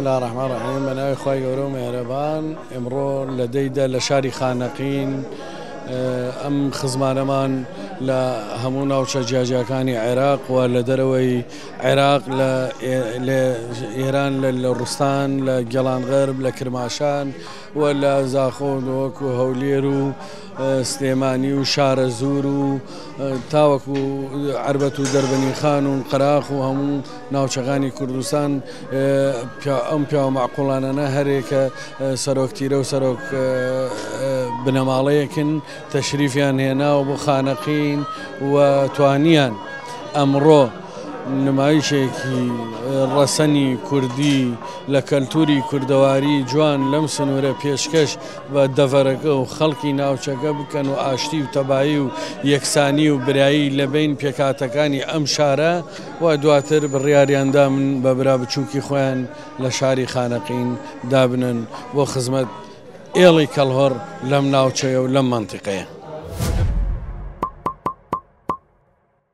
الله الرحمن الرحيم. من أخوي يوروم يربان إمرو لديدا لشاري خانقين أم خزمانمان لهمونا وشجاجاكاني عراق ولدروي عراق لإيران للرستان لجلان غرب لكرماشان ولا زاخون وكو هوليرو سليماني وشار زورو تاوكو عربتو دربني خان قراخ وهم ناوچغاني كردستان ام بيا معقولانه هريك سروك تيرو سروك بنماليكن تشريفيان هنا وبخانقين وتوانيان امرو نمایشێکی ڕەسەنی کوردی لە کەلتوری کوردەواری جوان لەم سنوورە پێشکەش بە دەڤەرەکە و خەڵکی ناوچەکە بکەن و ئاشتی و تەبایی و یەکسانی و برایی لە بین پێکاتەکانی ئەم شارە و دواتر بڕیاریاندا من بە برا بچووکی خۆیان لە شاری خانەقین دابنن بۆ خزمەت ئێڵی کەڵهۆڕ لەم ناوچەیە و لەم مەنتیقەیە.